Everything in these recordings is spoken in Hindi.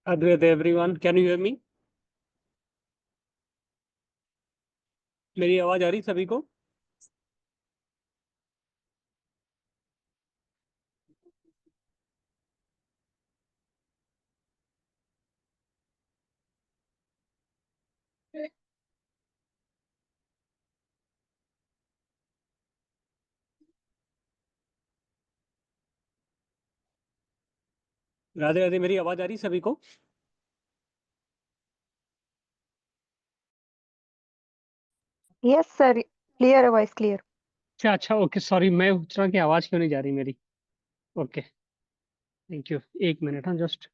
Advait everyone, can you hear me? मेरी आवाज आ रही सभी को? राधे राधे, मेरी आवाज आ रही सभी को? यस सर, क्लियर है, वॉइस क्लियर। अच्छा अच्छा, ओके, सॉरी, मैं पूछ रहा कि आवाज क्यों नहीं जा रही मेरी। Okay, thank you. एक मिनट, हाँ, जस्ट।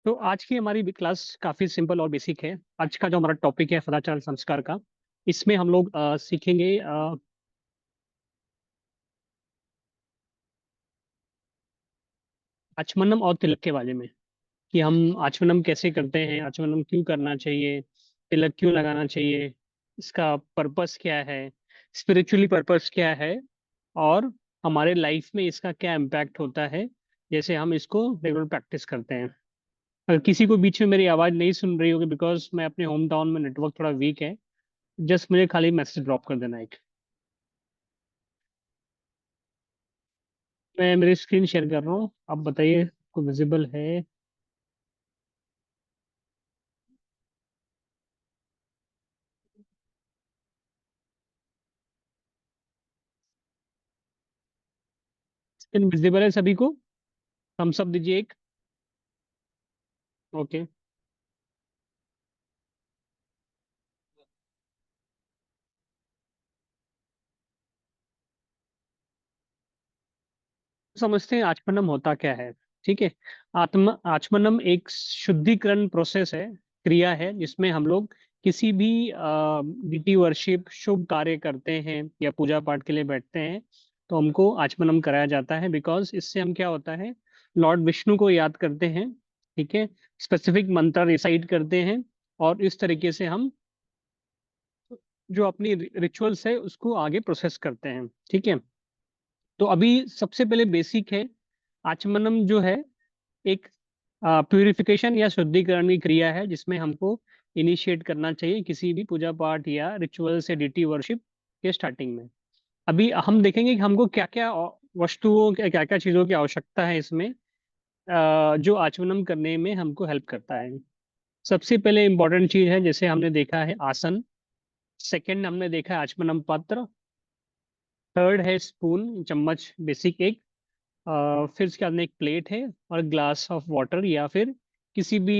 तो आज की हमारी क्लास काफी सिंपल और बेसिक है। आज का जो हमारा टॉपिक है सदाचार संस्कार का, इसमें हम लोग सीखेंगे आचमनम और तिलक के बारे में, कि हम आचमनम कैसे करते हैं, आचमनम क्यों करना चाहिए, तिलक क्यों लगाना चाहिए, इसका पर्पस क्या है, स्पिरिचुअली पर्पस क्या है, और हमारे लाइफ में इसका क्या इम्पैक्ट होता है जैसे हम इसको रेगुलर प्रैक्टिस करते हैं। अगर किसी को बीच में मेरी आवाज़ नहीं सुन रही होगी, बिकॉज मैं अपने होम टाउन में, नेटवर्क थोड़ा वीक है, जस्ट मुझे खाली मैसेज ड्रॉप कर देना एक। मैं मेरी स्क्रीन शेयर कर रहा हूँ, आप बताइए को विजिबल है? स्क्रीन विजिबल है सभी को? थम्स अप दीजिए एक। ओके। समझते हैं आचमनम होता क्या है। ठीक है। आचमनम एक शुद्धिकरण प्रोसेस है, क्रिया है, जिसमें हम लोग किसी भी डिटी वर्शिप, शुभ कार्य करते हैं या पूजा पाठ के लिए बैठते हैं, तो हमको आचमनम कराया जाता है। बिकॉज इससे हम क्या होता है, लॉर्ड विष्णु को याद करते हैं। ठीक है। स्पेसिफिक मंत्र रिसाइट करते हैं, और इस तरीके से हम जो अपनी रिचुअल्स है उसको आगे प्रोसेस करते हैं। ठीक है। तो अभी सबसे पहले बेसिक है, आचमनम जो है एक प्यूरिफिकेशन या शुद्धिकरण की क्रिया है, जिसमें हमको इनिशिएट करना चाहिए किसी भी पूजा पाठ या रिचुअल से डिटी वर्शिप के स्टार्टिंग में। अभी हम देखेंगे कि हमको क्या क्या वस्तुओं, क्या क्या चीज़ों की आवश्यकता है इसमें, जो आचमनम करने में हमको हेल्प करता है। सबसे पहले इंपॉर्टेंट चीज़ है, जैसे हमने देखा है आसन। सेकंड हमने देखा है आचमनम पात्र। थर्ड है स्पून, चम्मच, बेसिक एक। फिर उसके बाद में एक प्लेट है, और ग्लास ऑफ वाटर, या फिर किसी भी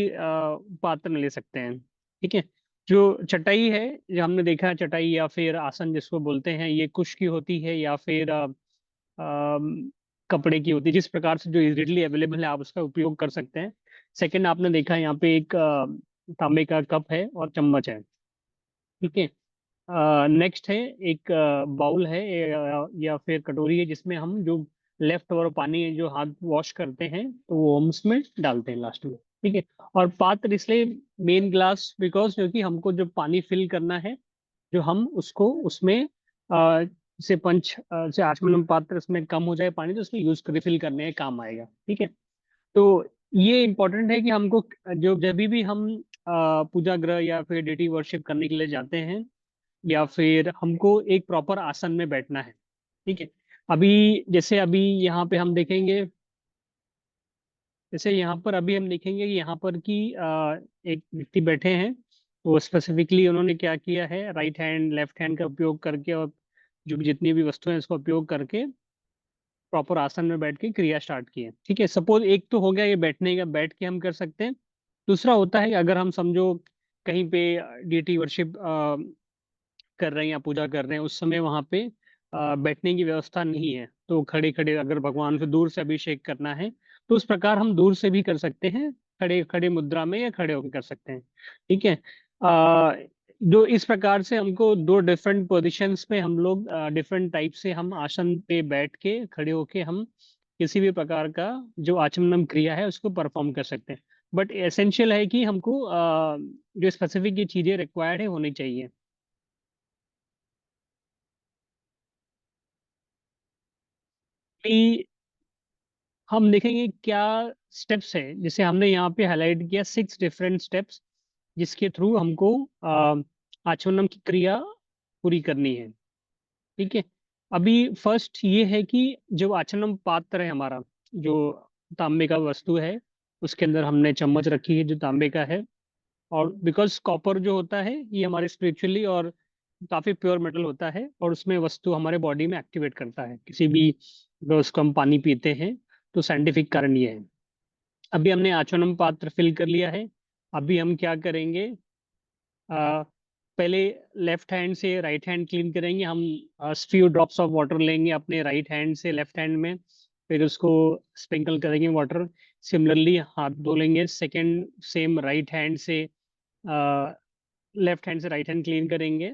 पात्र में ले सकते हैं। ठीक है। जो चटाई है, जो हमने देखा है, चटाई या फिर आसन जिसको बोलते हैं, ये कुश की होती है या फिर कपड़े की होती है। जिस प्रकार से जो इजीली अवेलेबल है आप उसका उपयोग कर सकते हैं। सेकंड, आपने देखा है यहाँ पे एक तांबे का कप है और चम्मच है। ठीक है। नेक्स्ट है एक बाउल है, या फिर कटोरी है, जिसमें हम जो लेफ्ट ओवर पानी है, जो हाथ वॉश करते हैं, तो वो हम उसमें डालते हैं लास्ट में। ठीक है। और पात्र इसलिए मेन ग्लास, बिकॉज क्योंकि हमको जो पानी फिल करना है, जो हम उसको उसमें से से आचमन पात्र इसमें कम हो जाए पानी, तो उसमें यूज रिफिल करने में काम आएगा। ठीक है। तो ये इम्पोर्टेंट है कि हमको जो जब भी हम पूजा गृह या फिर डेटी वर्शिप करने के लिए जाते हैं, या फिर हमको एक प्रॉपर आसन में बैठना है। ठीक है। अभी जैसे अभी यहाँ पे हम देखेंगे, जैसे यहाँ पर अभी हम देखेंगे कि यहाँ पर कि एक व्यक्ति बैठे हैं। वो स्पेसिफिकली उन्होंने क्या किया है, राइट हैंड लेफ्ट हैंड का उपयोग करके, और जो भी जितनी भी वस्तुएं हैं उसका उपयोग करके प्रॉपर आसन में बैठ के क्रिया स्टार्ट की है। ठीक है। सपोज एक तो हो गया ये बैठने का, बैठ के हम कर सकते हैं। दूसरा होता है कि अगर हम समझो कहीं पे डीटी वर्शिप कर रहे हैं या पूजा कर रहे हैं, उस समय वहां पे बैठने की व्यवस्था नहीं है, तो खड़े खड़े अगर भगवान को दूर से अभिषेक करना है तो उस प्रकार हम दूर से भी कर सकते हैं, खड़े खड़े मुद्रा में या खड़े होकर कर सकते हैं। ठीक है। आ, जो इस प्रकार से हमको दो डिफरेंट पोजीशंस पे हम लोग डिफरेंट टाइप से हम आसन पे बैठ के खड़े होके हम किसी भी प्रकार का जो आचमनम क्रिया है उसको परफॉर्म कर सकते हैं। बट एसेंशियल है कि हमको जो स्पेसिफिक ये चीजें रिक्वायर्ड है होनी चाहिए। कि हम देखेंगे क्या स्टेप्स है, जैसे हमने यहाँ पे हाईलाइट किया 6 डिफरेंट स्टेप्स जिसके थ्रू हमको आचमनम की क्रिया पूरी करनी है। ठीक है। अभी फर्स्ट ये है कि जो आचमनम पात्र है हमारा, जो तांबे का वस्तु है, उसके अंदर हमने चम्मच रखी है जो तांबे का है। और बिकॉज कॉपर जो होता है ये हमारे स्पिरिचुअली और काफी प्योर मेटल होता है, और उसमें वस्तु हमारे बॉडी में एक्टिवेट करता है किसी भी, अगर उसको हम पानी पीते हैं तो साइंटिफिक कारण ये है। अभी हमने आचमन पात्र फिल कर लिया है। अभी हम क्या करेंगे, आ, पहले लेफ्ट हैंड से राइट हैंड क्लीन करेंगे हम। फ्यू ड्रॉप्स ऑफ वाटर लेंगे अपने राइट हैंड से लेफ्ट हैंड में, फिर उसको स्प्रिंकल करेंगे वाटर। सिमिलरली हाथ धो लेंगे सेकेंड सेम राइट हैंड से, लेफ्ट हैंड से राइट हैंड क्लीन करेंगे।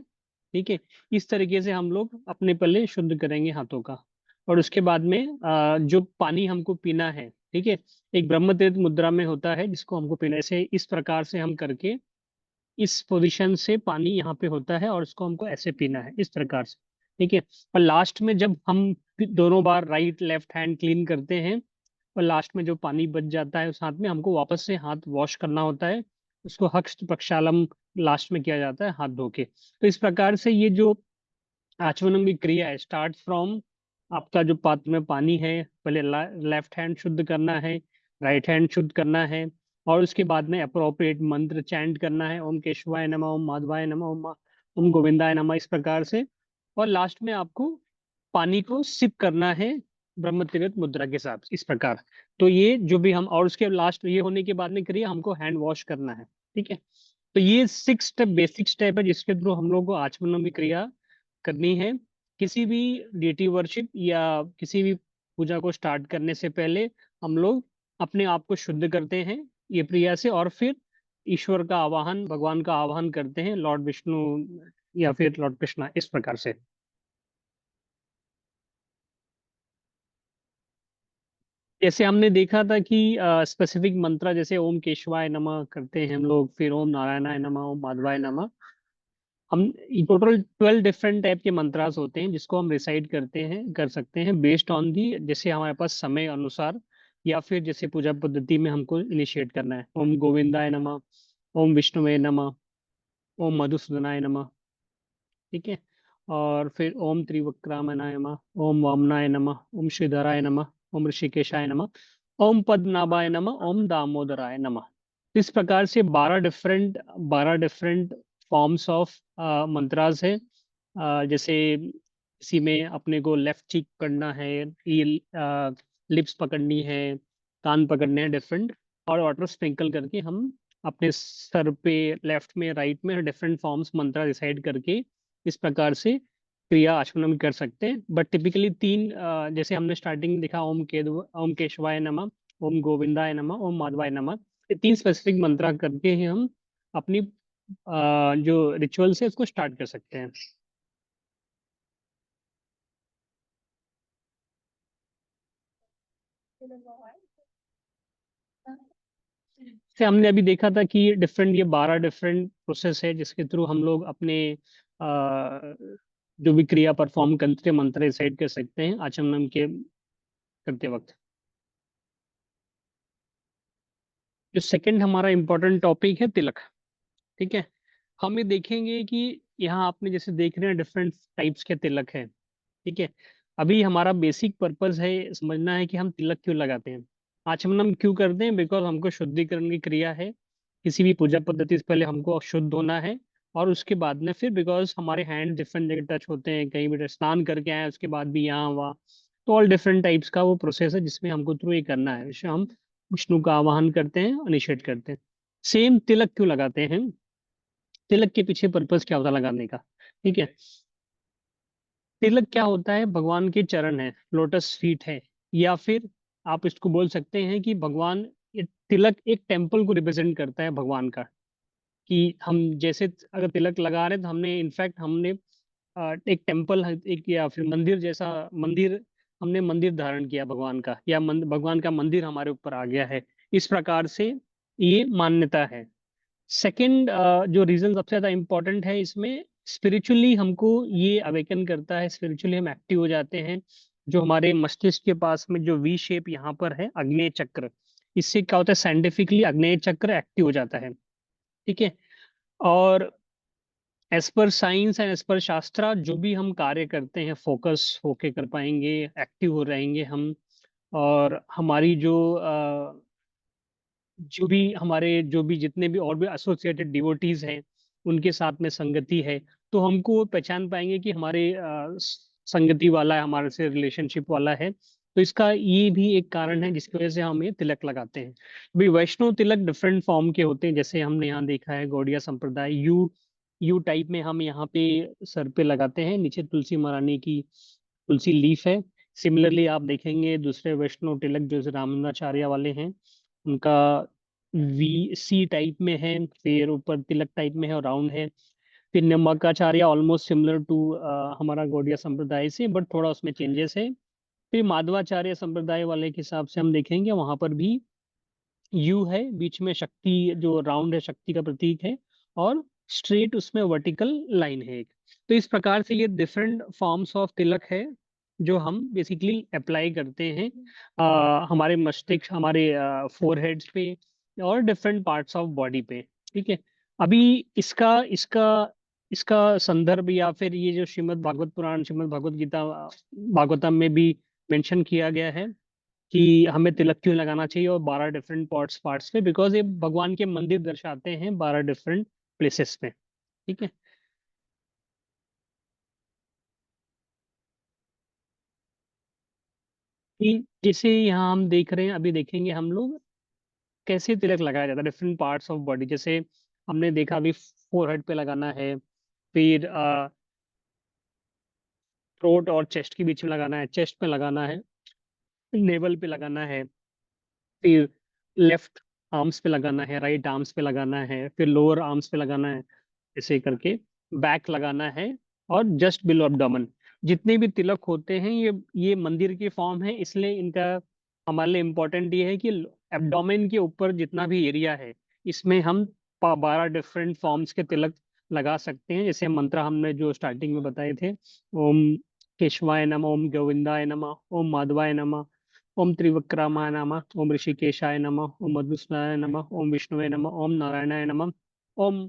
ठीक है। इस तरीके से हम लोग अपने पल्ले शुद्ध करेंगे हाथों का। और उसके बाद में जो पानी हमको पीना है, ठीक है, एक ब्रह्मतीर्थ मुद्रा में होता है जिसको हमको पीना, से इस प्रकार से हम करके इस पोजीशन से पानी यहाँ पे होता है और उसको हमको ऐसे पीना है इस प्रकार से। ठीक है। और लास्ट में जब हम दोनों बार राइट लेफ्ट हैंड क्लीन करते हैं और लास्ट में जो पानी बच जाता है उस हाथ में, हमको वापस से हाथ वॉश करना होता है। उसको हस्त प्रक्षालम लास्ट में किया जाता है हाथ धो के। तो इस प्रकार से ये जो आचमनम की क्रिया है स्टार्ट फ्रॉम, आपका जो पात्र में पानी है पहले लेफ्ट हैंड शुद्ध करना है, राइट हैंड शुद्ध करना है, और उसके बाद में अप्रोप्रिएट मंत्र चैंट करना है, ओम केशवाय नमः, ओम माधवाय नमः, ओम गोविंदाय नमः, इस प्रकार से। और लास्ट में आपको पानी को सिप करना है ब्रह्म तिरत मुद्रा के साथ इस प्रकार। तो ये जो भी हम, और उसके लास्ट ये होने के बाद में करिए हमको हैंड वॉश करना है। ठीक है। तो ये 6 स्टेप बेसिक स्टेप है जिसके थ्रू हम लोग को आचमन की क्रिया करनी है। किसी भी डेटी वर्शिप या किसी भी पूजा को स्टार्ट करने से पहले हम लोग अपने आप को शुद्ध करते हैं ये क्रिया से, और फिर ईश्वर का आवाहन, भगवान का आवाहन करते हैं, लॉर्ड विष्णु या फिर लॉर्ड कृष्णा, इस प्रकार से। जैसे हमने देखा था कि स्पेसिफिक मंत्र, जैसे ओम केशवाय नमः करते हैं हम लोग, फिर ओम नारायणाय नमः, ओम माधवाय नमः। हम टोटल 12 डिफरेंट टाइप के मंत्रास होते हैं जिसको हम रिसाइड करते हैं, कर सकते हैं बेस्ड ऑन दी, जैसे हमारे पास समय अनुसार या फिर जैसे पूजा पद्धति में हमको इनिशिएट करना है। ओम गोविंदाय नमः, ओम विष्णुवे नमः, ओम मधुसूदनाय नमः। ठीक है। और फिर ओम त्रिवक्रामनाय नमः, ओम वामनाय नमः, ओम श्रीधराय नमः, ओम ऋषिकेशाय नमः, ओम पद्मनाभाय नमः, ओम दामोदराय नमः। इस प्रकार से 12 डिफरेंट फॉर्म्स ऑफ मंत्रास है। जैसे इसी में अपने को लेफ्ट चीक पकड़ना है, ये लिप्स पकड़नी है, कान पकड़ने हैं डिफरेंट, और वाटर स्प्रिंकल करके हम अपने सर पे लेफ्ट में राइट में डिफरेंट फॉर्म्स मंत्रा डिसाइड करके इस प्रकार से क्रिया आचमन कर सकते हैं। बट टिपिकली 3, जैसे हमने स्टार्टिंग में देखा, ओम केशवाय नमः, ओम गोविंदाय नमः, ओम माधवाय नमः, ये 3 स्पेसिफिक मंत्रा करके ही हम अपनी जो रिचुअल है उसको स्टार्ट कर सकते हैं। से हमने अभी देखा था कि डिफरेंट, ये 12 डिफरेंट प्रोसेस है जिसके थ्रू हम लोग अपने जो भी क्रिया परफॉर्म करते मंत्र डिसाइड कर सकते हैं आचमन के करते वक्त। जो सेकंड हमारा इम्पोर्टेंट टॉपिक है तिलक। ठीक है। हम ये देखेंगे कि यहाँ आपने जैसे देख रहे हैं डिफरेंट टाइप्स के तिलक है। ठीक है। अभी हमारा बेसिक पर्पस है समझना है कि हम तिलक क्यों लगाते हैं, आचमनम क्यों करते हैं। बिकॉज हमको शुद्धिकरण की क्रिया है, किसी भी पूजा पद्धति से पहले हमको शुद्ध होना है। और उसके बाद में फिर बिकॉज हमारे हैंड डिफरेंट जगह टच होते हैं, कहीं भी स्नान करके आए उसके बाद भी यहाँ वहाँ, तो ऑल डिफरेंट टाइप्स का वो प्रोसेस है जिसमें हमको थ्रू ये करना है, जिसमें हम विष्णु का आवाहन करते हैं, इनिशिएट करते हैं। सेम तिलक क्यों लगाते हैं, तिलक के पीछे पर्पस क्या होता है लगाने का, ठीक है। तिलक क्या होता है, भगवान के चरण है, लोटस फीट है, या फिर आप इसको बोल सकते हैं कि भगवान, ये तिलक एक टेम्पल को रिप्रेजेंट करता है भगवान का। कि हम जैसे अगर तिलक लगा रहे हैं तो हमने इनफैक्ट हमने एक टेम्पल, एक या फिर मंदिर जैसा मंदिर, हमने मंदिर धारण किया भगवान का, या भगवान का मंदिर हमारे ऊपर आ गया है। इस प्रकार से ये मान्यता है। सेकंड जो रीजन सबसे ज्यादा इम्पोर्टेंट है इसमें, स्पिरिचुअली हमको ये अवेकन करता है, स्पिरिचुअली हम एक्टिव हो जाते हैं। जो हमारे मस्तिष्क के पास में जो वी शेप यहाँ पर है आग्नेय चक्र, इससे क्या होता है, साइंटिफिकली आग्नेय चक्र एक्टिव हो जाता है, ठीक है। और as per science and as per शास्त्रा, जो भी हम कार्य करते हैं फोकस होके कर पाएंगे, एक्टिव हो रहेंगे हम। और हमारी जो भी जितने भी और भी एसोसिएटेड डिवोटीज हैं, उनके साथ में संगति है, तो हमको वो पहचान पाएंगे कि हमारे संगति वाला है, हमारे से रिलेशनशिप वाला है। तो इसका ये भी एक कारण है जिसकी वजह से हम ये तिलक लगाते हैं। भाई वैष्णव तिलक डिफरेंट फॉर्म के होते हैं, जैसे हमने यहाँ देखा है गौड़िया संप्रदाय, यू यू टाइप में हम यहाँ पे सर पे लगाते हैं, नीचे तुलसी महारानी की तुलसी लीफ है। सिमिलरली आप देखेंगे दूसरे वैष्णव तिलक जो रामानुजाचार्य वाले हैं, उनका वी सी टाइप में है, फिर ऊपर तिलक टाइप में है और राउंड है। फिर नमकाचार्य ऑलमोस्ट सिमिलर टू हमारा गौड़िया संप्रदाय से, बट थोड़ा उसमें चेंजेस है। फिर माधवाचार्य संप्रदाय वाले के हिसाब से हम देखेंगे वहां पर भी यू है, बीच में शक्ति जो राउंड है शक्ति का प्रतीक है, और स्ट्रेट उसमें वर्टिकल लाइन है एक। तो इस प्रकार से ये डिफरेंट फॉर्म्स ऑफ तिलक है जो हम बेसिकली अप्लाई करते हैं हमारे मस्तिष्क, हमारे फोरहेड्स पे और डिफरेंट पार्ट्स ऑफ बॉडी पे, ठीक है। अभी इसका इसका इसका संदर्भ या फिर ये जो श्रीमद् भागवत पुराण, श्रीमद् भागवत गीता, भागवतम में भी मेंशन किया गया है कि हमें तिलक क्यों लगाना चाहिए, और 12 डिफरेंट पार्ट्स पार्ट्स पे, बिकॉज ये भगवान के मंदिर दर्शाते हैं 12 डिफरेंट प्लेसेस पे, ठीक है। कि जैसे यहाँ हम देख रहे हैं, अभी देखेंगे हम लोग कैसे तिलक लगाया जाता है डिफरेंट पार्ट्स ऑफ बॉडी। जैसे हमने देखा अभी फोरहेड पे लगाना है, फिर थ्रोट और चेस्ट के बीच में लगाना है, चेस्ट पे लगाना है, नेवल पे लगाना है, फिर लेफ्ट आर्म्स पे लगाना है, राइट आर्म्स पे लगाना है, फिर लोअर आर्म्स पे लगाना है, ऐसे करके बैक लगाना है, और जस्ट बिलो एब्डोमेन। जितने भी तिलक होते हैं ये मंदिर की फॉर्म है, इसलिए इनका हमारे लिए इम्पोर्टेंट ये है कि एब्डोमेन के ऊपर जितना भी एरिया है, इसमें हम 12 डिफरेंट फॉर्म्स के तिलक लगा सकते हैं। जैसे मंत्र हमने जो स्टार्टिंग में बताए थे, ओम केशवाय नमः, ओम गोविंदाय नमः, ओम माधवाय नमः, ओम त्रिविक्रमाय नमः, ओम ऋषिकेशाय नमः, ओम मधुसूदनाय नमः, ओम विष्णुवे नमः, ओम नारायणाय नमः, ओम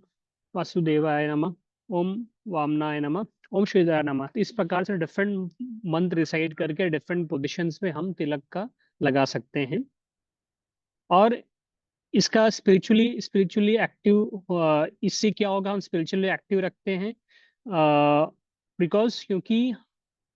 वासुदेवाय नमः, ओम वामनाय नमः, ओम श्रीधराय नमः। तो इस प्रकार से डिफरेंट मंत्र रिसाइड करके डिफरेंट पोजिशंस में हम तिलक का लगा सकते हैं। और इसका स्पिरिचुअली स्पिरिचुअली एक्टिव, इससे क्या होगा, हम स्पिरिचुअली एक्टिव रखते हैं बिकॉज क्योंकि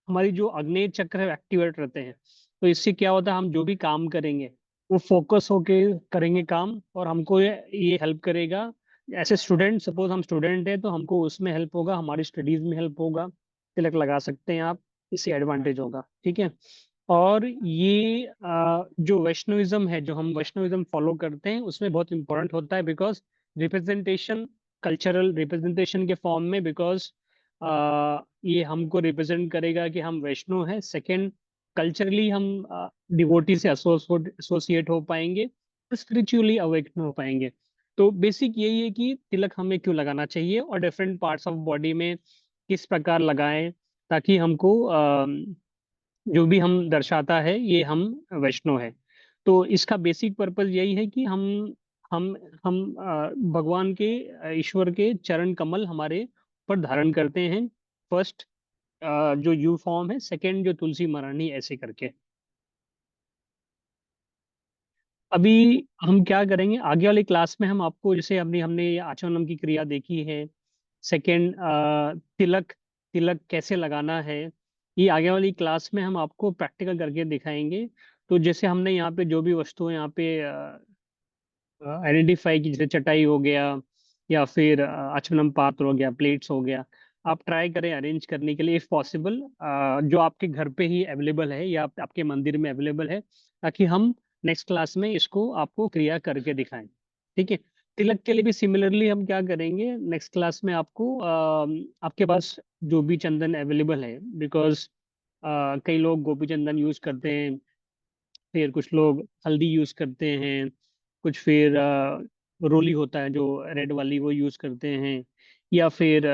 हमारी जो आग्नेय चक्र है एक्टिवेट रहते हैं। तो इससे क्या होता है, हम जो भी काम करेंगे वो फोकस होके करेंगे काम, और हमको ये हेल्प करेगा। ऐसे स्टूडेंट, सपोज हम स्टूडेंट हैं तो हमको उसमें हेल्प होगा, हमारी स्टडीज में हेल्प होगा। तिलक लगा सकते हैं आप, इससे एडवांटेज होगा, ठीक है। और ये जो वैष्णविज्म है, जो हम वैष्णविज्म फॉलो करते हैं, उसमें बहुत इंपॉर्टेंट होता है, बिकॉज रिप्रेजेंटेशन, कल्चरल रिप्रेजेंटेशन के फॉर्म में, बिकॉज ये हमको रिप्रेजेंट करेगा कि हम वैष्णव हैं। सेकंड, कल्चरली हम डिवोटी से एसोसिएट हो पाएंगे, स्पिरिचुअली अवेकन हो पाएंगे। तो बेसिक यही है कि तिलक हमें क्यों लगाना चाहिए और डिफरेंट पार्ट्स ऑफ बॉडी में किस प्रकार लगाएं, ताकि हमको जो भी हम दर्शाता है ये हम वैष्णव है। तो इसका बेसिक पर्पस यही है कि हम हम भगवान के, ईश्वर के चरण कमल हमारे पर धारण करते हैं। फर्स्ट जो यू फॉर्म है, सेकंड जो तुलसी महारानी, ऐसे करके। अभी हम क्या करेंगे आगे वाली क्लास में, हम आपको जैसे हमने हमने आचमन की क्रिया देखी है, सेकंड तिलक तिलक कैसे लगाना है, ये आगे वाली क्लास में हम आपको प्रैक्टिकल करके दिखाएंगे। तो जैसे हमने यहाँ पे जो भी वस्तुएं यहाँ पे आइडेंटिफाई की, जैसे चटाई हो गया, या फिर आचमनम पात्र हो गया, प्लेट्स हो गया, आप ट्राई करें अरेंज करने के लिए इफ पॉसिबल, जो आपके घर पे ही अवेलेबल है या आपके मंदिर में अवेलेबल है, ताकि हम नेक्स्ट क्लास में इसको आपको क्रिया करके दिखाएं। ठीक है। तिलक के लिए भी सिमिलरली हम क्या करेंगे, नेक्स्ट क्लास में आपको आपके पास जो भी चंदन अवेलेबल है, बिकॉज कई लोग गोपी चंदन यूज करते हैं, फिर कुछ लोग हल्दी यूज करते हैं, कुछ फिर रोली होता है जो रेड वाली वो यूज करते हैं, या फिर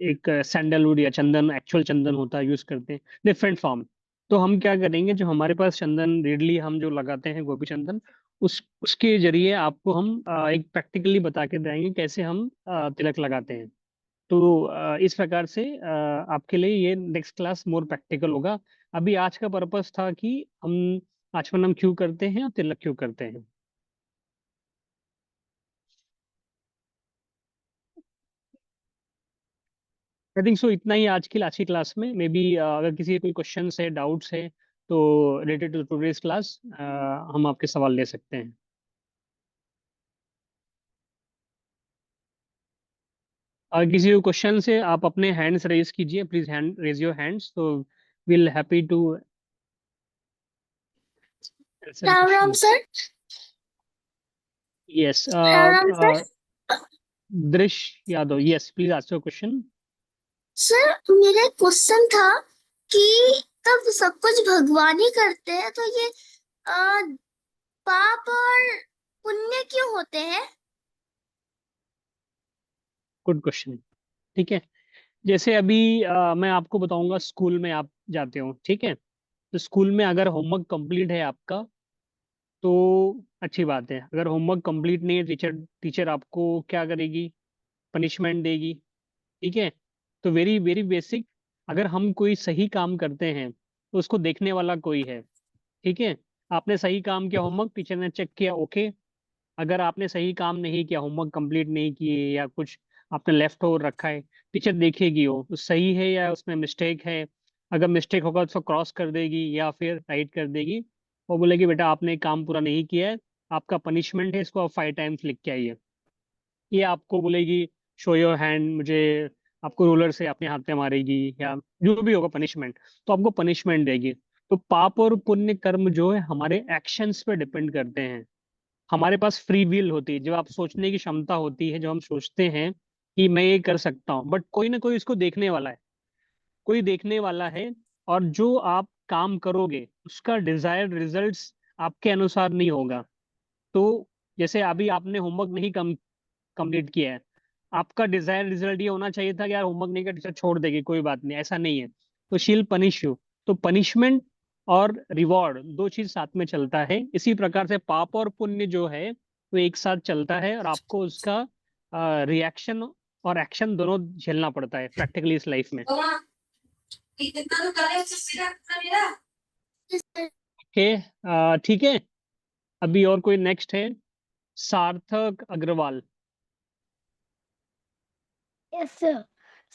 एक सैंडलवुड या चंदन, एक्चुअल चंदन होता है, यूज करते हैं, डिफरेंट फॉर्म। तो हम क्या करेंगे, जो हमारे पास चंदन रेडली हम जो लगाते हैं गोपी चंदन, उसके जरिए आपको हम एक प्रैक्टिकली बता के देंगे कैसे हम तिलक लगाते हैं। तो इस प्रकार से आपके लिए ये नेक्स्ट क्लास मोर प्रैक्टिकल होगा। अभी आज का पर्पस था कि हम आचमनम क्यों करते हैं और तिलक क्यों करते हैं। आई थिंक सो इतना ही आज की क्लास में। मे बी अगर किसी के कोई क्वेश्चंस है, डाउट्स है, तो रिलेटेड टू टुडेज क्लास हम आपके सवाल ले सकते हैं। अगर किसी को क्वेश्चन है, आप अपने हैंड्स रेज कीजिए, please hand raise your hands, तो will happy to answer Ram Ram question. Sir. Yes, Ram Ram sir. Drishya Yadav, yes please ask your question. Sir मेरा एक क्वेश्चन था कि तब सब कुछ भगवान ही करते हैं, तो ये आ, पाप और पुण्य क्यों होते हैं? Good question. ठीक है। जैसे अभी मैं आपको बताऊंगा, स्कूल में आप जाते हो, ठीक है, तो स्कूल में अगर होमवर्क कंप्लीट है आपका, तो अच्छी बात है। अगर होमवर्क कंप्लीट नहीं है, टीचर टीचर आपको क्या करेगी, पनिशमेंट देगी। ठीक है। तो वेरी वेरी बेसिक, अगर हम कोई सही काम करते हैं तो उसको देखने वाला कोई है। ठीक है। आपने सही काम किया, होमवर्क टीचर ने चेक किया, ओके। अगर आपने सही काम नहीं किया, होमवर्क कंप्लीट नहीं किए, या कुछ आपने लेफ्ट ओवर रखा है, टीचर देखेगी वो तो सही है या उसमें मिस्टेक है। अगर मिस्टेक होगा तो उसको क्रॉस कर देगी या फिर राइट कर देगी। वो बोलेगी बेटा आपने काम पूरा नहीं किया है, आपका पनिशमेंट है, इसको आप 5 टाइम्स लिख के आइए। ये आपको बोलेगी शो योर हैंड, मुझे आपको रूलर से अपने हाथ पे मारेगी, या जो भी होगा पनिशमेंट, तो आपको पनिशमेंट देगी। तो पाप और पुण्य कर्म जो है हमारे एक्शंस पे डिपेंड करते हैं। हमारे पास फ्री विल होती है, जो आप सोचने की क्षमता होती है, जो हम सोचते हैं कि मैं ये कर सकता हूँ, बट कोई ना कोई इसको देखने वाला है, कोई देखने वाला है। और जो आप काम करोगे उसका डिजायर्ड रिजल्ट्स आपके अनुसार नहीं होगा। तो जैसे अभी आपने होमवर्क नहीं कंप्लीट किया है, आपका डिजायर्ड रिजल्ट ये होना चाहिए था कि यार होमवर्क नहीं किया, टीचर छोड़ देगी, कोई बात नहीं, ऐसा नहीं है। तो शील पनिश यू। तो पनिशमेंट और रिवॉर्ड दो चीज साथ में चलता है। इसी प्रकार से पाप और पुण्य जो है वो एक साथ चलता है, और आपको उसका रिएक्शन और एक्शन दोनों झेलना पड़ता है प्रैक्टिकली इस लाइफ में। ओके, ठीक है। अभी और कोई नेक्स्ट है? सार्थक अग्रवाल। Yes sir.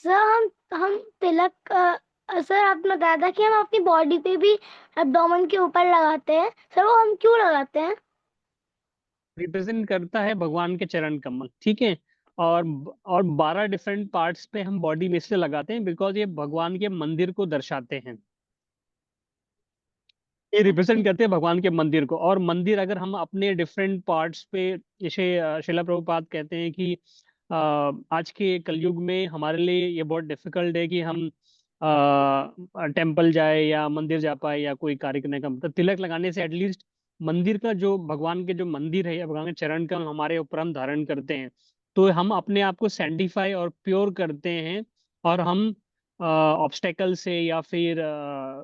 सर हम तिलक सर आपने बताया था कि हम अपनी बॉडी पे भी एब्डोमेन के ऊपर लगाते हैं, सर वो हम क्यों लगाते हैं? रिप्रेजेंट करता है भगवान के चरण कमल, ठीक है। और 12 डिफरेंट पार्ट्स पे हम बॉडी में इसलिए लगाते हैं बिकॉज ये भगवान के मंदिर को दर्शाते हैं। ये रिप्रेजेंट करते हैं भगवान के मंदिर को। और मंदिर अगर हम अपने डिफरेंट पार्ट्स पे, जैसे शिला प्रभुपाद कहते हैं कि आज के कलयुग में हमारे लिए ये बहुत डिफिकल्ट है कि हम टेम्पल जाए या मंदिर जा पाए या कोई कार्य करने का, मतलब तिलक लगाने से एटलीस्ट मंदिर का जो भगवान के जो मंदिर है या भगवान के चरण का हमारे ऊपर हम धारण करते हैं, तो हम अपने आप को सैंटिफाई और प्योर करते हैं। और हम ऑब्स्टेकल से या फिर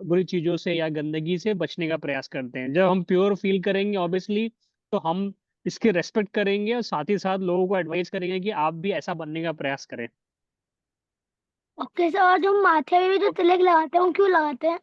बुरी चीजों से या गंदगी से बचने का प्रयास करते हैं। जब हम प्योर फील करेंगे ऑब्वियसली, तो हम इसकी रेस्पेक्ट करेंगे और साथ ही साथ लोगों को एडवाइस करेंगे कि आप भी ऐसा बनने का प्रयास करें। ओके सर, और जो माथे में भी जो तिलक लगाते हैं वो क्यों लगाते हैं?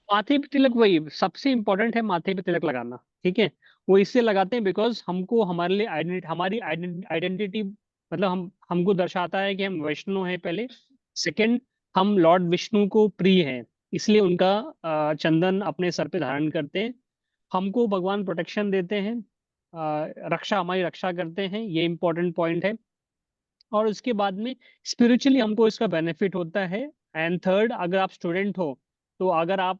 माथे पे तिलक, वही सबसे इम्पोर्टेंट है, माथे पे तिलक लगाना। ठीक है। वो इससे लगाते हैं बिकॉज हमको हमारे लिए हमारी आइडेंटिटी, मतलब हमको दर्शाता है कि हम वैष्णव हैं पहले। सेकंड, हम लॉर्ड विष्णु को प्रिय हैं, इसलिए उनका चंदन अपने सर पे धारण करते हैं। हमको भगवान प्रोटेक्शन देते हैं। हमारी रक्षा करते हैं, ये इम्पोर्टेंट पॉइंट है। और उसके बाद में स्पिरिचुअली हमको इसका बेनिफिट होता है। एंड थर्ड, अगर आप स्टूडेंट हो तो अगर आप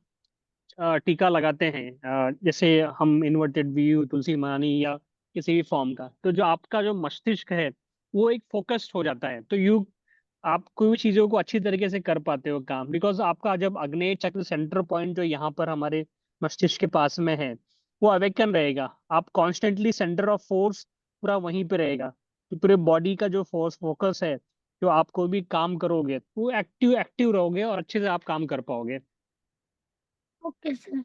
टीका लगाते हैं, जैसे हम इन्वर्टेड वी, तुलसी मानी या किसी भी फॉर्म का, तो जो आपका जो मस्तिष्क है वो एक फोकस्ड हो जाता है। तो आप कोई भी चीजों को अच्छी तरीके से कर पाते हो काम, बिकॉज आपका जब आग्नेय चक्र सेंटर पॉइंट जो यहाँ पर हमारे मस्तिष्क के पास में है वो अवेकन रहेगा। आप कॉन्स्टेंटली सेंटर ऑफ फोर्स पूरा वहीं पे रहेगा, तो पूरे बॉडी का जो फोकस है, जो आप कोई भी काम करोगे वो एक्टिव एक्टिव रहोगे और अच्छे से आप काम कर पाओगे। Okay sir.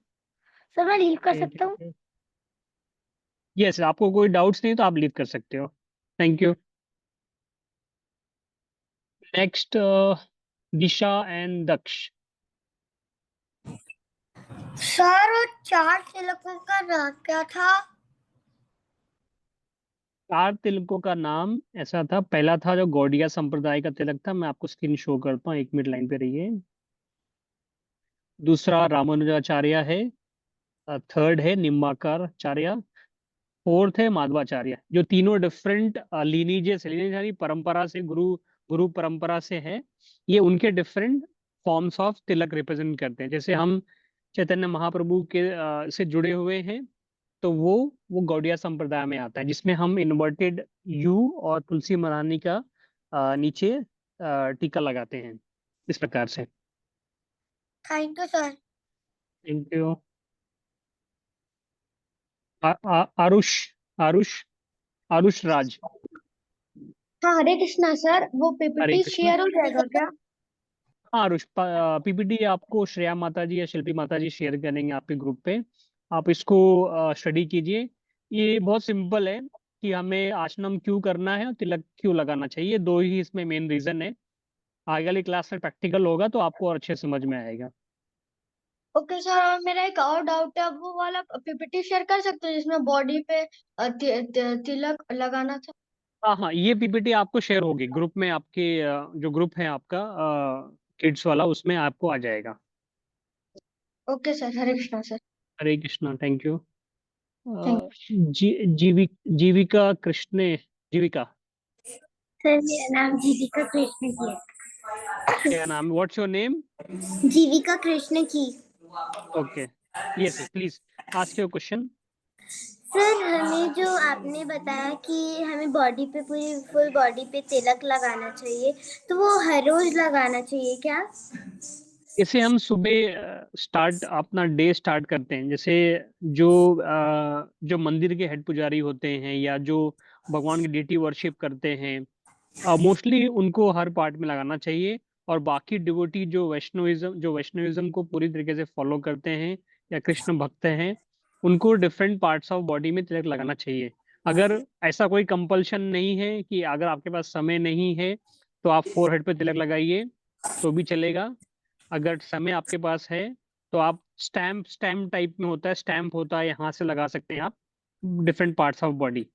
सर मैं लीव कर सकता हूँ? यस, आपको कोई डाउट्स नहीं तो आप लीव कर सकते हो। Thank you. Next, Disha and Daksh. Sir वो 4 तिलकों का नाम क्या था? 4 तिलकों का नाम ऐसा था, पहला था जो गौड़िया संप्रदाय का तिलक था, मैं आपको स्क्रीन शो करता हूँ, 1 मिनट लाइन पे रहिए। दूसरा रामानुजाचार्य है। थर्ड है निम्बाकारचार्य। फोर्थ है माधवाचार्य। जो तीनों डिफरेंट लीनिजेस, लीनिज यानी परंपरा से, गुरु गुरु परंपरा से है। ये उनके different forms of Tilak represent करते हैं। जैसे हम चैतन्य महाप्रभु के से जुड़े हुए हैं, तो वो गौड़िया संप्रदाय में आता है, जिसमें हम इन्वर्टेड यू और तुलसी मरानी का नीचे टीका लगाते हैं, इस प्रकार से। Thank you sir. Thank you. Aarush Aarush Aarush Raj. हाँ, हरे कृष्णा सर, वो हरे पीपीटी कृष्णा। शेयर हो जाएगा क्या? हाँ आरुष, पीपीटी आपको श्रेया माता जी या शिल्पी माता जी शेयर करेंगे आपके ग्रुप पे। आप इसको स्टडी कीजिए। ये बहुत सिंपल है कि हमें आसनम क्यों करना है और तिलक क्यों लगाना चाहिए, दो ही इसमें मेन रीजन है। आगे वाली क्लास में प्रैक्टिकल होगा तो आपको और अच्छे समझ में आएगा। ओके सर, और मेरा एक और डाउट है, अब वो वाला पीपीटी शेयर कर सकते हैं जिसमें बॉडी पे तिलक लगाना था? हाँ हाँ, ये पीपीटी आपको शेयर होगी ग्रुप में, आपके जो ग्रुप है आपका किड्स वाला, उसमें आपको आ जाएगा। Okay sir, Hare Krishna sir. Hare Krishna. Thank you. Thank Jeevika Krishne. Jeevika, sir मेरा नाम जीविका कृष्ण की क्या नाम, व्हाट्स योर नेम? यू। जीविका कृष्ण की। Okay, yes please ask your question. Sir हमें जो आपने बताया कि हमें बॉडी पे, पूरी फुल बॉडी पे तिलक लगाना चाहिए, तो वो हर रोज लगाना चाहिए क्या? जैसे हम सुबह स्टार्ट अपना डे स्टार्ट करते हैं, जैसे जो जो मंदिर के हेड पुजारी होते हैं या जो भगवान की डेटी वर्शिप करते हैं, मोस्टली उनको हर पार्ट में लगाना चाहिए। और बाकी डिवोटी जो वैष्णविज्म को पूरी तरीके से फॉलो करते हैं या कृष्ण भक्त हैं, उनको डिफरेंट पार्ट्स ऑफ बॉडी में तिलक लगाना चाहिए। अगर ऐसा कोई कंपल्शन नहीं है कि अगर आपके पास समय नहीं है तो आप फोरहेड पे तिलक लगाइए तो भी चलेगा। अगर समय आपके पास है तो आप स्टैम्प टाइप में होता है, स्टैम्प होता है, यहाँ से लगा सकते हैं आप डिफरेंट पार्ट्स ऑफ बॉडी।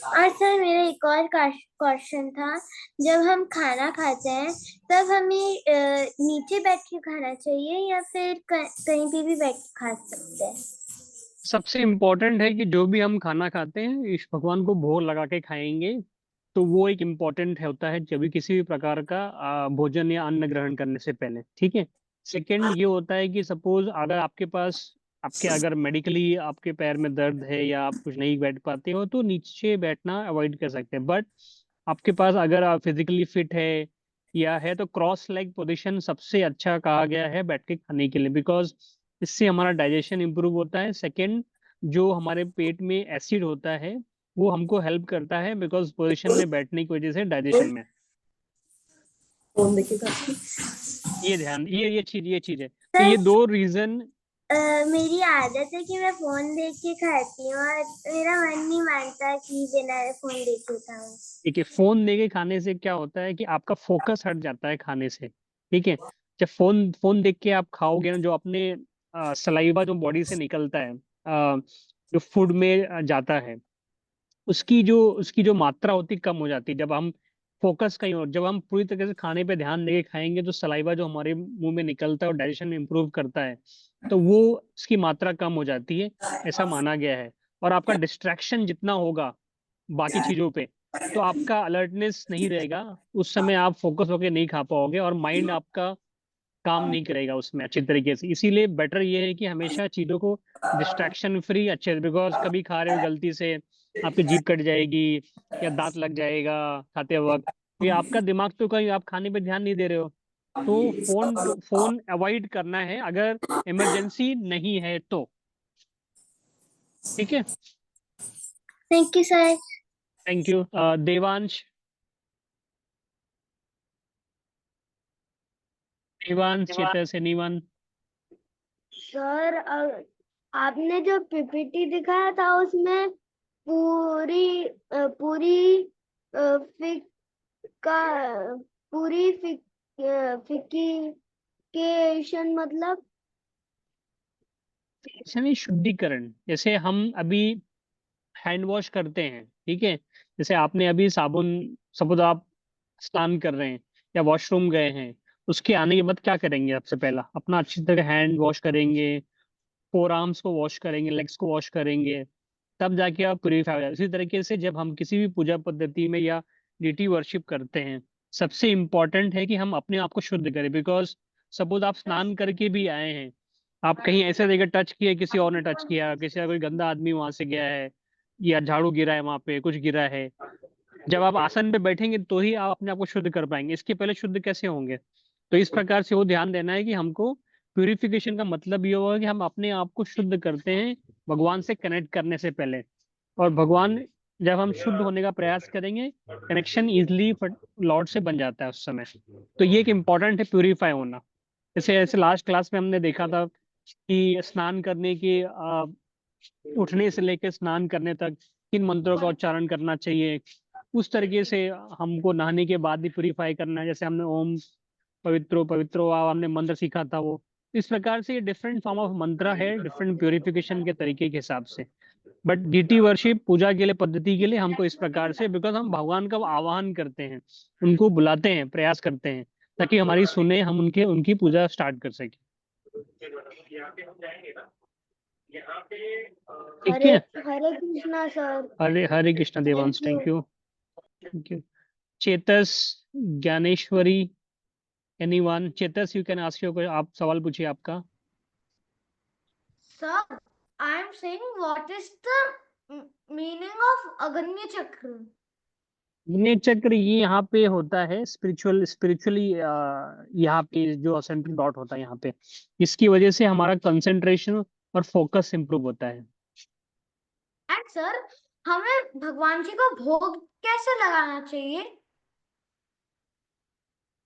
और सर मेरा एक और क्वेश्चन था, जब हम खाना खाते हैं तब हमें नीचे बैठ के खाना चाहिए या फिर कहीं पे भी बैठ के खा सकते हैं? सबसे इम्पोर्टेंट है कि जो भी हम खाना खाते हैं इस भगवान को भोग लगा के खाएंगे, तो वो एक इम्पोर्टेंट होता है जब भी किसी भी प्रकार का भोजन या अन्न ग्रहण करने से पहले, ठीक है। सेकंड ये होता है कि सपोज अगर आपके पास, आपके अगर मेडिकली आपके पैर में दर्द है या आप कुछ नहीं बैठ पाते हो तो नीचे बैठना अवॉइड कर सकते हैं। बट आपके पास अगर आप फिजिकली फिट है या है तो क्रॉस लेग पोजीशन सबसे अच्छा कहा गया है बैठ के खाने के लिए, बिकॉज इससे हमारा डाइजेशन इंप्रूव होता है। सेकंड, जो हमारे पेट में एसिड होता है वो हमको हेल्प करता है, बिकॉज पोजीशन में बैठने की वजह से डाइजेशन में। ये ध्यान, ये चीज है, तो ये दो रीजन। मेरी आदत है कि मैं फोन देख के खाती हूँ और मेरा मन नहीं मानता कि बिना फोन देखे खाऊं। ठीक है, फोन देके खाने से क्या होता है कि आपका फोकस हट जाता है खाने से, ठीक है। जब फोन फोन देख के आप खाओगे ना, जो अपने सलाइवा जो बॉडी से निकलता है, जो फूड में जाता है, उसकी जो मात्रा होती कम हो जाती है जब हम फोकस कहीं और। जब हम पूरी तरह से खाने पे ध्यान देके खाएंगे तो सलाइवा जो हमारे मुंह में निकलता है और डाइजेशन में इम्प्रूव करता है, तो वो उसकी मात्रा कम हो जाती है, ऐसा माना गया है। और आपका डिस्ट्रैक्शन जितना होगा बाकी चीजों पे, तो आपका अलर्टनेस नहीं रहेगा, उस समय आप फोकस होके नहीं खा पाओगे और माइंड आपका काम नहीं करेगा उसमें अच्छी तरीके से। इसीलिए बेटर ये है कि हमेशा चीजों को डिस्ट्रैक्शन फ्री अच्छे, बिकॉज कभी खा रहे हो गलती से आपकी जीभ कट जाएगी या दांत लग जाएगा खाते वक्त, ये आपका दिमाग तो कहीं, आप खाने पे ध्यान नहीं दे रहे हो। तो फोन अवॉइड करना है अगर इमरजेंसी नहीं है तो। ठीक है, thank you sir. Thank you. Devansh, Chetas, anyone? Sir आपने जो पीपीटी दिखाया था उसमें पूरी फिक का पूरी फिकेशन मतलब ऐसा नहीं, शुद्धिकरण। जैसे हम अभी हैंड वॉश करते हैं, ठीक है, जैसे आपने अभी साबुन, सपोज आप स्नान कर रहे हैं या वॉशरूम गए हैं, उसके आने के बाद क्या करेंगे? सबसे पहला अपना अच्छी तरह हैंड वॉश करेंगे, फोर आर्म्स को वॉश करेंगे, लेग्स को वॉश करेंगे, तब जाके आप प्यूरिफाई हो जाए। इसी तरीके से जब हम किसी भी पूजा पद्धति में या डिटी वर्शिप करते हैं, सबसे इम्पोर्टेंट है कि हम अपने आप को शुद्ध करें। बिकॉज सपोज आप स्नान करके भी आए हैं, आप कहीं ऐसे जगह टच किए, किसी और ने टच किया, किसी का कोई गंदा आदमी वहां से गया है या झाड़ू गिरा है, वहां पे कुछ गिरा है, जब आप आसन पे बैठेंगे तो ही आप अपने आप को शुद्ध कर पाएंगे, इसके पहले शुद्ध कैसे होंगे? तो इस प्रकार से वो ध्यान देना है कि हमको प्यूरिफिकेशन का मतलब ये होगा कि हम अपने आप को शुद्ध करते हैं भगवान से कनेक्ट करने से पहले। और भगवान, जब हम शुद्ध होने का प्रयास करेंगे, कनेक्शन इजिली लॉर्ड से बन जाता है उस समय। तो ये एक इम्पॉर्टेंट है प्यूरिफाई होना। जैसे ऐसे लास्ट क्लास में हमने देखा था कि स्नान करने के उठने से लेकर स्नान करने तक किन मंत्रों का उच्चारण करना चाहिए, उस तरीके से हमको नहाने के बाद भी प्यूरिफाई करना है। जैसे हमने ओम पवित्रो पवित्रो हमने मंत्र सीखा था, वो इस प्रकार से ये डिफरेंट फॉर्म ऑफ मंत्र है, डिफरेंट प्यूरिफिकेशन के तरीके के हिसाब से। बट डीटी वर्शिप पूजा के लिए, पद्धति के लिए हमको इस प्रकार से, बिकॉज हम भगवान का आवाहन करते हैं, उनको बुलाते हैं, प्रयास करते हैं ताकि हमारी सुने, हम उनकी पूजा स्टार्ट कर सके। ठीक है, Hare Krishna sir. Hare Krishna Devansh, thank you, thank you. Chetas, Dnyaneshwari, anyone? Chetas, you can ask your, आप सवाल पूछिए आपका। Sir I am saying what is the meaning of Agni Chakra? अग्नि चक्र ये यहाँ पे होता है स्पिरिचुअली यहाँ पे जो सेंट्रल डॉट होता है यहाँ पे, इसकी वजह से हमारा कंसंट्रेशन और फोकस इंप्रूव होता है। एंड सर हमें भगवान जी को भोग कैसे लगाना चाहिए?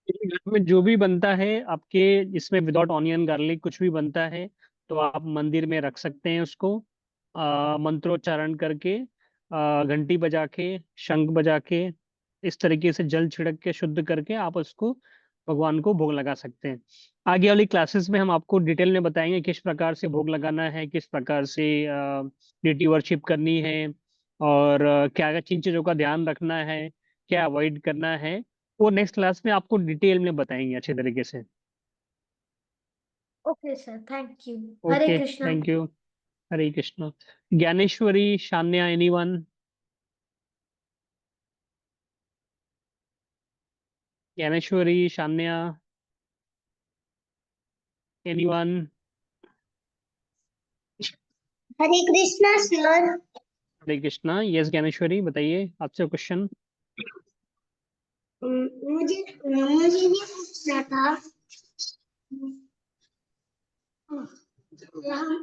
घर में जो भी बनता है आपके, इसमें विदाउट ऑनियन गार्लिक कुछ भी बनता है, तो आप मंदिर में रख सकते हैं उसको, मंत्रोच्चारण करके, घंटी बजा के, शंख बजा के, इस तरीके से जल छिड़क के शुद्ध करके आप उसको भगवान को भोग लगा सकते हैं। आगे वाली क्लासेस में हम आपको डिटेल में बताएंगे किस प्रकार से भोग लगाना है, किस प्रकार से डिटी वर्शिप करनी है, और क्या क्या चीन चीजों का ध्यान रखना है, क्या अवॉइड करना है, वो नेक्स्ट क्लास में आपको डिटेल में बताएंगे अच्छे तरीके से। Okay sir, thank you. Hare okay, Krishna. Thank you. Hare Krishna. Dnyaneshwari, Shanya, anyone? Dnyaneshwari, Shanya, anyone? Hare Krishna sir. Hare Krishna. Yes Dnyaneshwari, बताइए आपसे क्वेश्चन। मुझे मुझे ये पूछना था,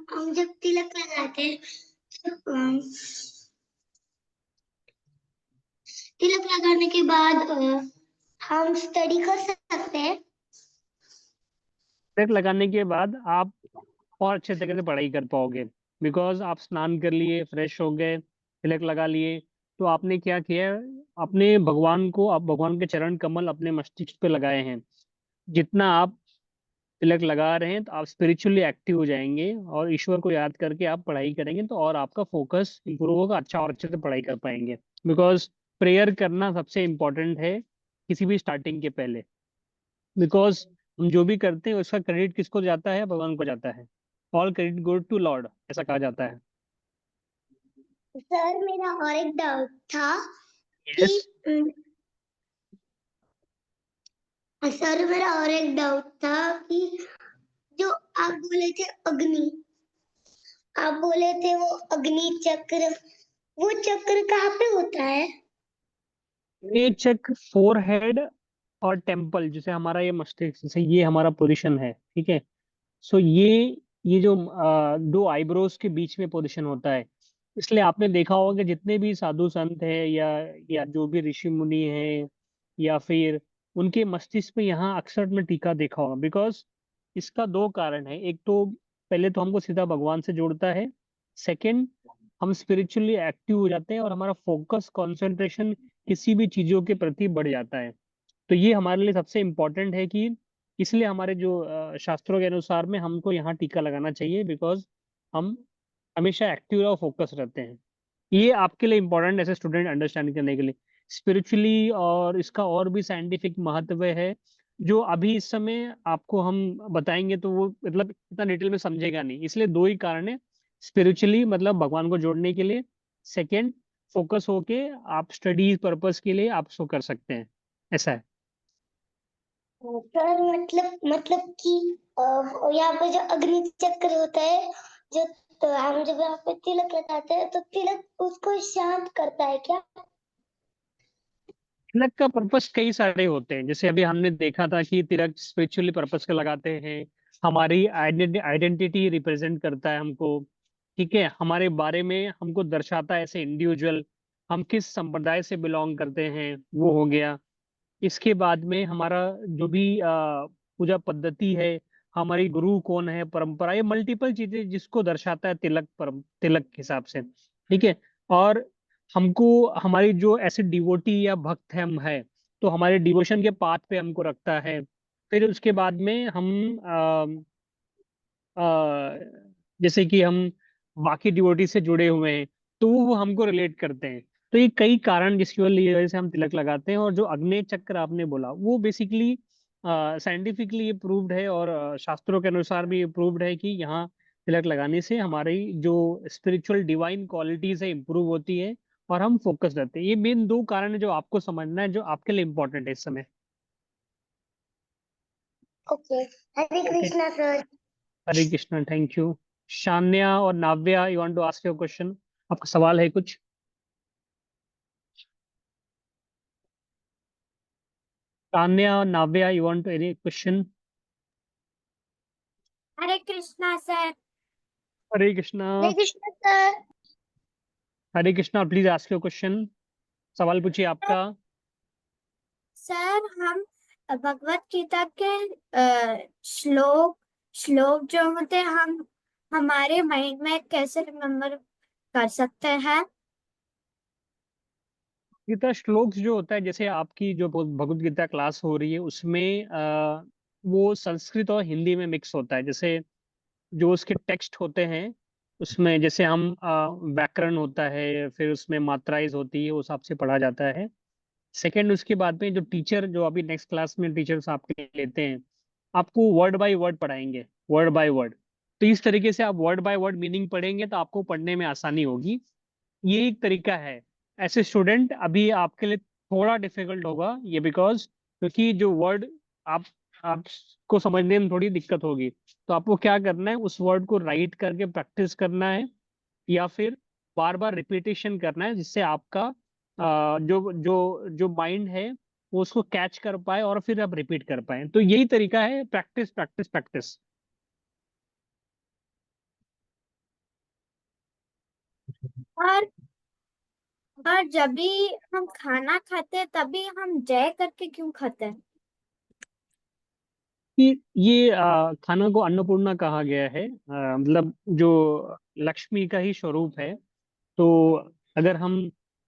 हम जब तिलक लगाते हैं तो, तिलक लगाने के बाद हम स्टडी कर सकते हैं? तिलक लगाने के बाद आप और अच्छे तरीके से पढ़ाई कर पाओगे, बिकॉज आप स्नान कर लिए, फ्रेश हो गए, तिलक लगा लिए, तो आपने क्या किया, अपने भगवान को, आप भगवान के चरण कमल अपने मस्तिष्क पे लगाए हैं। जितना आप तिलक लगा रहे हैं तो आप स्पिरिचुअली एक्टिव हो जाएंगे और ईश्वर को याद करके आप पढ़ाई करेंगे तो और आपका फोकस इंप्रूव होगा, अच्छा और अच्छे से पढ़ाई कर पाएंगे। बिकॉज प्रेयर करना सबसे इम्पोर्टेंट है किसी भी स्टार्टिंग के पहले, बिकॉज हम जो भी करते हैं उसका क्रेडिट किसको जाता है? भगवान को जाता है। All credit go to lord, ऐसा कहा जाता है। सर मेरा और एक डाउट था यस। सर मेरा और एक डाउट था कि जो आप बोले थे अग्नि, आप बोले थे वो अग्नि चक्र, वो चक्र कहाँ पे होता है? ये चक्र फोरहेड और टेम्पल, जैसे हमारा ये मस्तिष्क, जैसे ये हमारा पोजीशन है, ठीक है। सो ये जो दो आईब्रोज के बीच में पोजीशन होता है। इसलिए आपने देखा होगा कि जितने भी साधु संत हैं या जो भी ऋषि मुनि हैं, या फिर उनके मस्तिष्क में यहाँ अक्सर में टीका देखा होगा। बिकॉज इसका दो कारण है। एक तो पहले तो हमको सीधा भगवान से जोड़ता है। सेकंड, हम स्पिरिचुअली एक्टिव हो जाते हैं और हमारा फोकस कंसंट्रेशन किसी भी चीजों के प्रति बढ़ जाता है। तो ये हमारे लिए सबसे इम्पोर्टेंट है कि इसलिए हमारे जो शास्त्रों के अनुसार में हमको यहाँ टीका लगाना चाहिए, बिकॉज हम हमेशा एक्टिव और फोकस रहते हैं। ये आपके लिए इम्पोर्टेंट ऐसे स्टूडेंट अंडरस्टैंड करने के लिए। स्पिरिचुअली और इसका और भी साइंटिफिक महत्व है, जो अभी इस समय आपको हम बताएंगे तो वो मतलब इतना डिटेल में समझेगा नहीं। इसलिए दो ही कारण है। स्पिरिचुअली मतलब भगवान को जोड़ने के लिए। सेकंड, फोकस होके आप स्टडी पर्पस के लिए आप सो कर सकते हैं। ऐसा है। सर मतलब कि यहाँ पे जो अग्नि चक्र होता है, जो तो हम जब यहाँ पे तिलक लगाते हैं तो तिलक उसको शांत करता है क्या? तिलक का पर्पस कई सारे होते हैं। जैसे अभी हमने देखा था कि तिलक स्पिरिचुअली पर्पस का लगाते हैं। हमारी आइडेंटिटी रिप्रेजेंट करता है हमको, ठीक है। हमारे बारे में हमको दर्शाता है ऐसे इंडिविजुअल, हम किस संप्रदाय से बिलोंग करते हैं, वो हो गया। इसके बाद में हमारा जो भी पूजा पद्धति है, हमारी गुरु कौन है, परंपरा, ये मल्टीपल चीजें जिसको दर्शाता है तिलक पर, तिलक के हिसाब से, ठीक है। और हमको हमारी जो ऐसे डिवोटी या भक्त है हम है, तो हमारे डिवोशन के पाथ पे हमको रखता है। फिर उसके बाद में हम जैसे कि हम बाकी डिवोटी से जुड़े हुए हैं, तो वो हमको रिलेट करते हैं। तो ये कई कारण जिसकी वजह से हम तिलक लगाते हैं। और जो अग्नि चक्र आपने बोला, वो बेसिकली साइंटिफिकली ये प्रूव्ड है, और शास्त्रों के अनुसार भी ये प्रूव्ड है कि यहाँ तिलक लगाने से हमारी जो स्पिरिचुअल डिवाइन क्वालिटीज है इम्प्रूव होती है, और हम फोकस रहते हैं। ये मेन दो कारण है जो आपको समझना है, जो आपके लिए इम्पोर्टेंट है इस समय। Okay, Hare okay. Krishna sir. Hare Krishna, thank you. Shanya और Navya, you want to ask your question? आपका सवाल है कुछ? शान्या और Navya, you want any question? Hare Krishna sir. Hare Krishna. Hare Krishna sir. Hare Krishna, please ask your question. सवाल पूछिए आपका। सर हम भगवत गीता के श्लोक श्लोक जो होते हैं, हम हमारे माइंड में कैसे रिमेम्बर कर सकते हैं? गीता श्लोक्स जो होता है, जैसे आपकी जो भगवत गीता क्लास हो रही है उसमें वो संस्कृत और हिंदी में मिक्स होता है। जैसे जो उसके टेक्स्ट होते हैं उसमें, जैसे हम व्याकरण होता है, फिर उसमें मात्राइज होती है, उस हिसाब से पढ़ा जाता है। सेकंड, उसके बाद में जो टीचर, जो अभी नेक्स्ट क्लास में टीचर्स आपके लेते हैं, आपको वर्ड बाय वर्ड पढ़ाएंगे, वर्ड बाय वर्ड। तो इस तरीके से आप वर्ड बाय वर्ड मीनिंग पढ़ेंगे तो आपको पढ़ने में आसानी होगी। ये एक तरीका है। ऐसे स्टूडेंट अभी आपके लिए थोड़ा डिफिकल्ट होगा ये, बिकॉज क्योंकि जो वर्ड आप आपको समझने में थोड़ी दिक्कत होगी। तो आपको क्या करना है, उस वर्ड को राइट करके प्रैक्टिस करना है, या फिर बार बार रिपीटेशन करना है, जिससे आपका जो जो जो माइंड है वो उसको कैच कर पाए और फिर आप रिपीट कर पाए। तो यही तरीका है, प्रैक्टिस प्रैक्टिस प्रैक्टिस। और और जब भी हम खाना खाते हैं तभी हम जय करके क्यों खाते हैं? कि ये खाना को अन्नपूर्णा कहा गया है, मतलब जो लक्ष्मी का ही स्वरूप है। तो अगर हम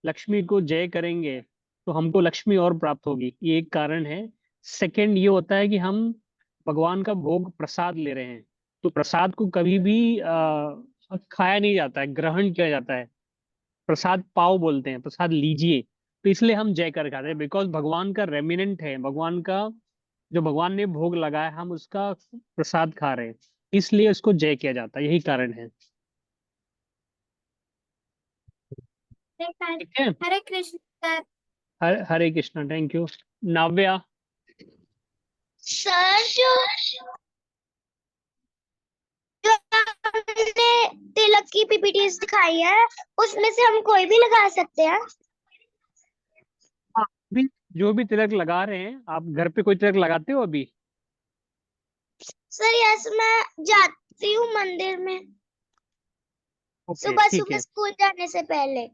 लक्ष्मी को जय करेंगे तो हमको लक्ष्मी और प्राप्त होगी, ये एक कारण है। सेकंड, ये होता है कि हम भगवान का भोग प्रसाद ले रहे हैं। तो प्रसाद को कभी भी खाया नहीं जाता है, ग्रहण किया जाता है। प्रसाद पाव बोलते हैं, प्रसाद लीजिए। तो इसलिए हम जय कर खाते हैं, बिकॉज भगवान का रेमिनेंट है, भगवान का जो भगवान ने भोग लगाया हम उसका प्रसाद खा रहे हैं, इसलिए उसको जय किया जाता है, यही कारण है। ठीक है, Hare Krishna sir. Hare Krishna, thank you. Navya. Sir जो हमने तिलक की पीपीटीज दिखाई है उसमें से हम कोई भी लगा सकते हैं। हाँ, भी जो भी तिलक लगा रहे हैं, आप घर पे कोई तिलक लगाते हो अभी? सर यस, मैं जाती हूँ मंदिर में ओके, सुबह ठीक सुबह है। स्कूल जाने से पहले।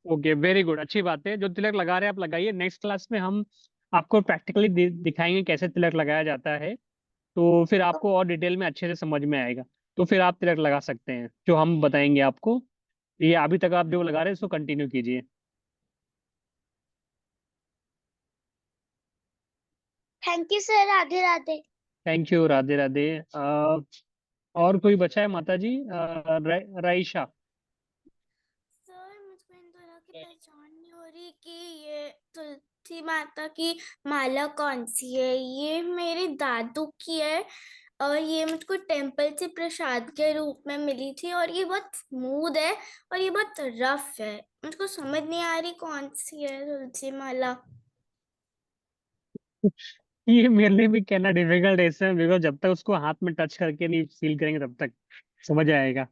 ओके, वेरी गुड, अच्छी बात है। जो तिलक लगा रहे हैं आप लगाइए। नेक्स्ट क्लास में हम आपको प्रैक्टिकली दिखाएंगे कैसे तिलक लगाया जाता है, तो फिर आपको और डिटेल में अच्छे से समझ में आएगा। तो फिर आप तिलक लगा सकते हैं जो हम बताएंगे आपको। ये अभी तक आप जो लगा रहे हैं इसको कंटिन्यू कीजिए। Thank you sir, Radhe Radhe. Thank you, Radhe Radhe. और कोई बचा है माता जी? राइशा। सर मुझको इन दोनों की पहचान नहीं हो रही कि ये तुलसी माता की माला कौन सी है। ये मेरे दादू की है और ये मुझको टेम्पल से प्रसाद के रूप में मिली थी, और ये बहुत स्मूथ है और ये बहुत रफ है। मुझको समझ नहीं आ रही कौन सी है तुलसी माला। ये मेरे लिए भी कहना डिफिकल्ट है इसमें, बिकॉज जब तक उसको हाथ में टच करके नहीं फील करेंगे तब तक समझ आएगा।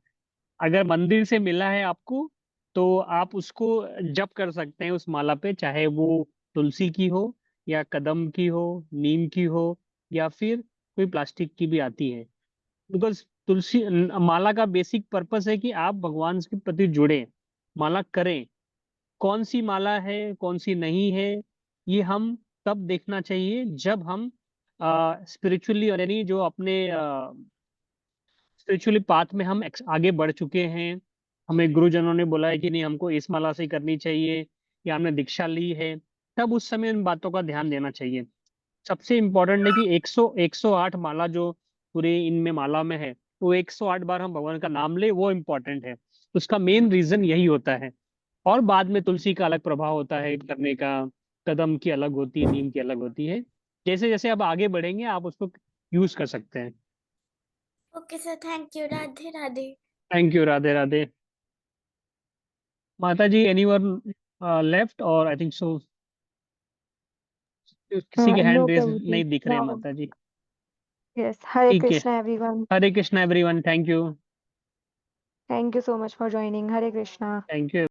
अगर मंदिर से मिला है आपको तो आप उसको जप कर सकते हैं उस माला पे, चाहे वो तुलसी की हो या कदम की हो, नीम की हो, या फिर कोई प्लास्टिक की भी आती है। बिकॉज तुलसी माला का बेसिक पर्पस है कि आप भगवान के प्रति जुड़े, माला करें। कौन सी माला है कौन सी नहीं है, ये हम तब देखना चाहिए जब हम स्पिरिचुअली, और यानी जो अपने स्पिरिचुअली पाथ में हम आगे बढ़ चुके हैं, हमें गुरुजनों ने बोला है कि नहीं हमको इस माला से ही करनी चाहिए, या हमने दीक्षा ली है, तब उस समय इन बातों का ध्यान देना चाहिए। सबसे इम्पोर्टेंट है कि 108 माला जो पूरे इनमें माला में है, वो 108 बार हम भगवान का नाम ले, वो इम्पोर्टेंट है। उसका मेन रीजन यही होता है। और बाद में तुलसी का अलग प्रभाव होता है करने का, कदम की अलग होती है, नीम की अलग होती है। जैसे जैसे आप आगे बढ़ेंगे आप उसको यूज कर सकते हैं। Okay sir, thank you, Radhe Radhe. Thank you, Radhe Radhe. माता जी, एनीवन लेफ्ट? और आई थिंक सो किसी के No, हैंड रेज Prabhuji. नहीं दिख रहे Now, माता जी। yes. Hare ठीक है, Krishna, everyone. Hare Krishna everyone, thank you. Thank you so much for joining. Hare Krishna. Thank you.